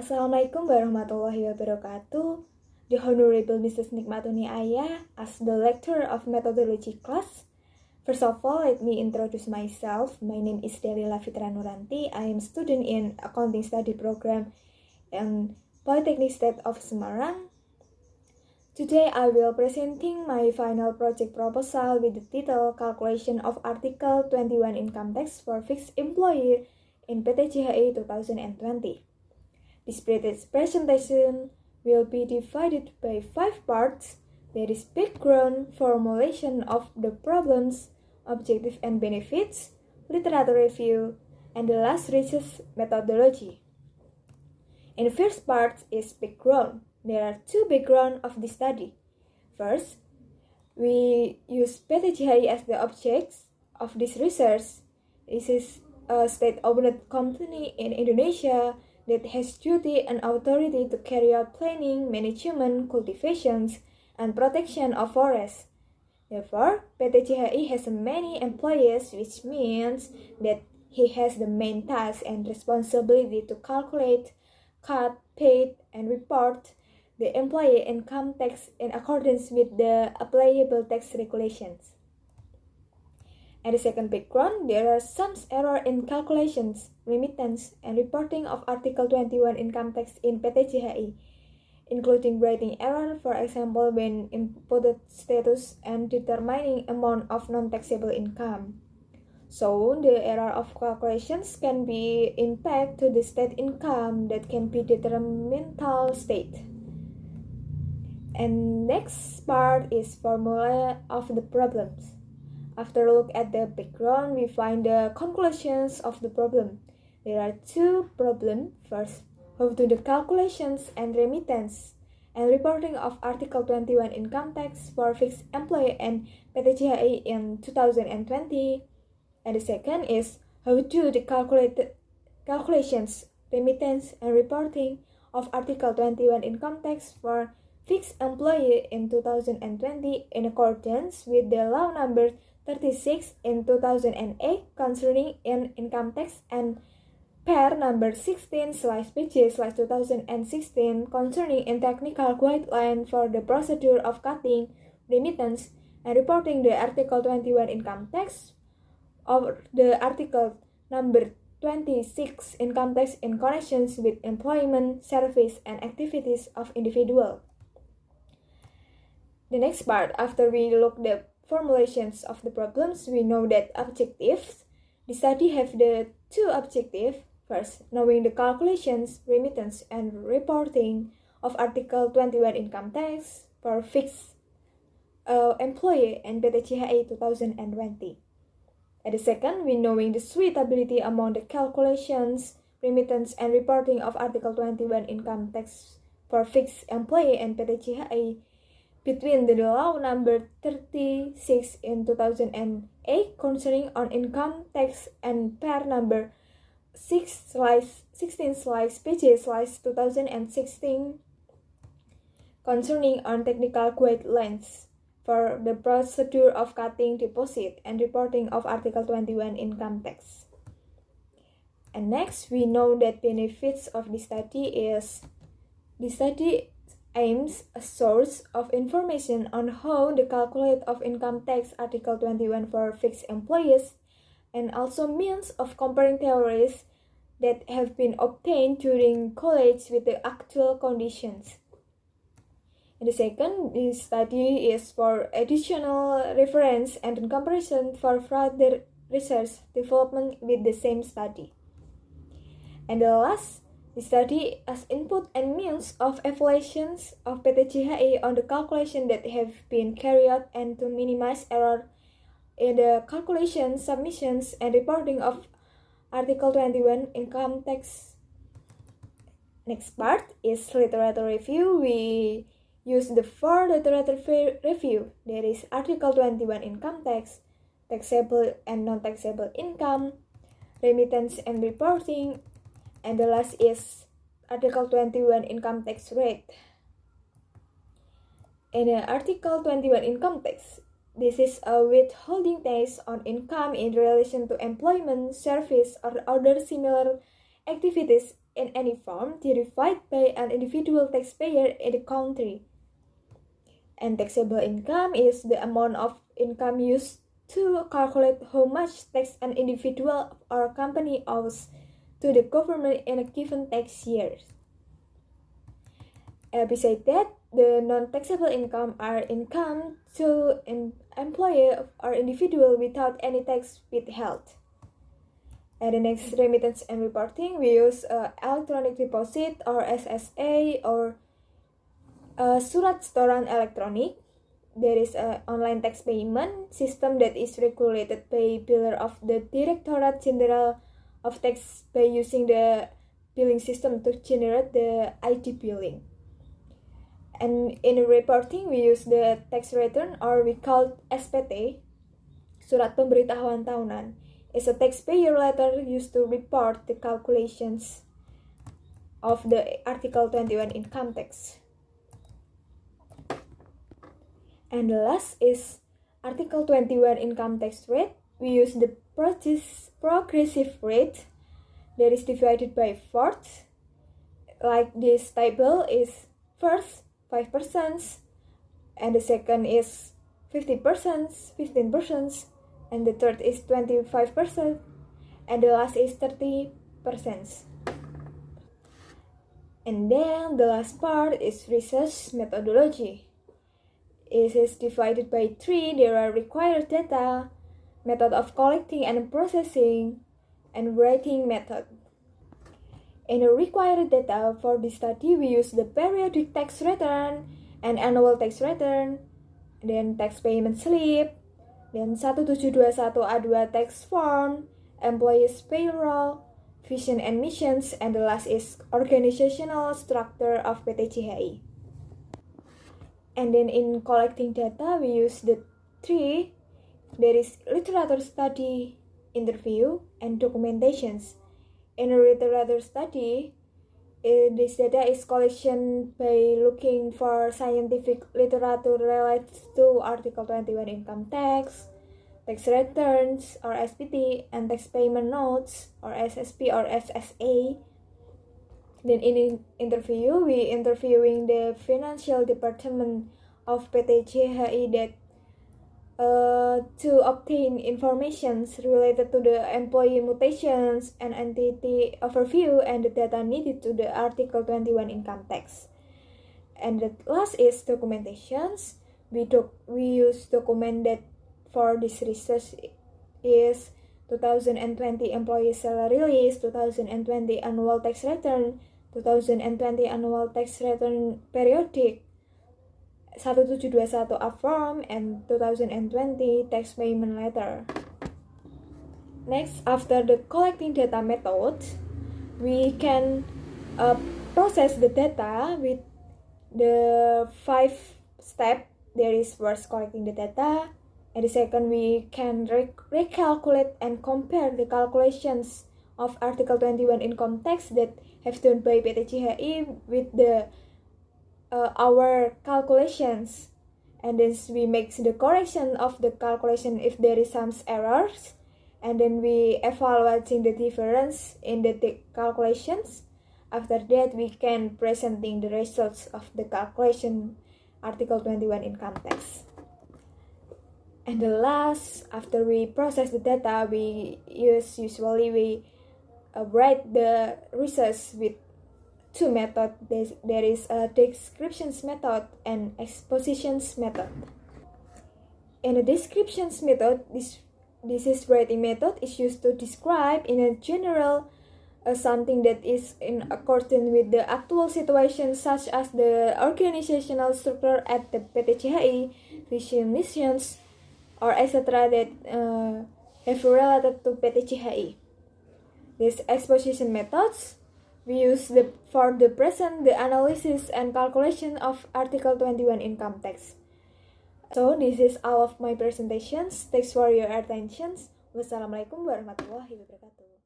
Assalamualaikum warahmatullahi wabarakatuh. The Honorable Mrs. Nikmatuni Ayah, as the lecturer of Metodologi Kelas. First of all, let me introduce myself. My name is Delila Fitra Nuranti. I am student in Accounting Study Program in Polytechnic State of Semarang. Today, I will presenting my final project proposal with the title Calculation of Article 21 Income Tax for Fixed Employee in PTJHI 2020. This presentation will be divided by 5 parts. There is background, formulation of the problems, objective and benefits, literature review, and the last research methodology. In the first part is background. There are 2 backgrounds of this study. First, we use PTJHI as the object of this research. This is a state-owned company in Indonesia that has duty and authority to carry out planning, management, cultivations, and protection of forests. Therefore, PTJHI has many employees, which means that he has the main task and responsibility to calculate, cut, pay, and report the employee income tax in accordance with the applicable tax regulations. And the second background, there are some error in calculations, remittance, and reporting of Article 21 income tax in PTJHI, including writing error, for example, when inputted status and determining amount of non-taxable income. So, the error of calculations can be impact to the state income that can be detrimental state. And next part is formula of the problems. After a look at the background, we find the conclusions of the problem. There are 2 problems. First, how to do the calculations and remittance and reporting of Article 21 income tax for fixed employee and PTJHI in 2020. And the second is how to the calculations, remittance, and reporting of Article 21 income tax for fixed employee in 2020 in accordance with the law number 36 in 2008 concerning income tax and per number 16/PJ/2016 concerning in technical guideline for the procedure of cutting, remittance, and reporting the Article 21 income tax or the Article number 26 income tax in connections with employment, service, and activities of individual. The next part, after we look the formulations of the problems, we know that objectives. The study have the 2 objectives. First, knowing the calculations, remittance, and reporting of Article 21 income tax for fixed employee and PTJHI 2020. And the second, we knowing the suitability among the calculations, remittance, and reporting of Article 21 income tax for fixed employee and PTJHI between the law number 36 in 2008 concerning on income tax and per number 16/PJ/2016 concerning on technical guidelines for the procedure of cutting deposit and reporting of Article 21 income tax. And next, we know that benefits of the study is the study aims a source of information on how the calculate of income tax Article 21 for fixed employees and also means of comparing theories that have been obtained during college with the actual conditions. And the second, this study is for additional reference and comparison for further research development with the same study. And the last, the study as input and means of evaluations of PTJHI on the calculation that have been carried out and to minimize error in the calculation, submissions, and reporting of Article 21 income tax. Next part is literature review. We use the 4 literature review. There is Article 21 income tax, taxable and non-taxable income, remittance and reporting, and the last is Article 21 income tax rate. In Article 21 income tax, this is a withholding tax on income in relation to employment, service, or other similar activities in any form derived by an individual taxpayer in the country. And taxable income is the amount of income used to calculate how much tax an individual or company owes to the government in a given tax year. Besides that, the non-taxable income are income to an employer or individual without any tax withheld. And the next, remittance and reporting, we use electronic deposit or SSA or surat setoran elektronik. There is an online tax payment system that is regulated by biller of the Directorate General of Tax by using the billing system to generate the ID billing. And in reporting, we use the tax return, or we call SPT, Surat Pemberitahuan Tahunan. It's a taxpayer letter used to report the calculations of the Article 21 income tax. And the last is Article 21 income tax rate. We use the progressive rate that is divided by fourth. Like this table is first 5%, and the second is 50%, 15%, and the third is 25%, and the last is 30%. And then the last part is research methodology. It is divided by three. There are required data, method of collecting and processing, and writing method. In the required data for this study, we use the periodic tax return and annual tax return, then tax payment slip, then 1721A2 tax form, employees payroll, vision and missions, and the last is organizational structure of PT CHI. And then in collecting data, we use the three. There is literature study, interview, and documentations. In a literature study, this data is collection by looking for scientific literature related to Article 21 income tax, tax returns or SPT, and tax payment notes or SSP or SSA. Then in interview, we interviewing the financial department of PT CHI that to obtain information related to the employee mutations and entity overview and the data needed to the Article 21 income tax. And the last is documentations. We use document that for this research is 2020 employee salary list, 2020 annual tax return, 2020 annual tax return periodic, 1721A form, and 2020 tax payment letter. Next, after the collecting data method, we can process the data with the 5 steps. There is first collecting the data, and the second we can recalculate and compare the calculations of Article 21 income tax that have done by PT CHI with the our calculations, and then we make the correction of the calculation if there is some errors, and then we evaluating the difference in the calculations. After that, we can presenting the results of the calculation Article 21 income tax. And the last, after we process the data, we usually write the results with 2 methods. There is a descriptions method and expositions method. In the descriptions method, this is writing method is used to describe in a general something that is in accordance with the actual situation, such as the organizational structure at the PT CHI, vision, missions, or etc. that have related to PT CHI. These exposition methods we use for the present the analysis and calculation of Article 21 income tax. So this is all of my presentations. Thanks for your attention. Wassalamualaikum warahmatullahi wabarakatuh.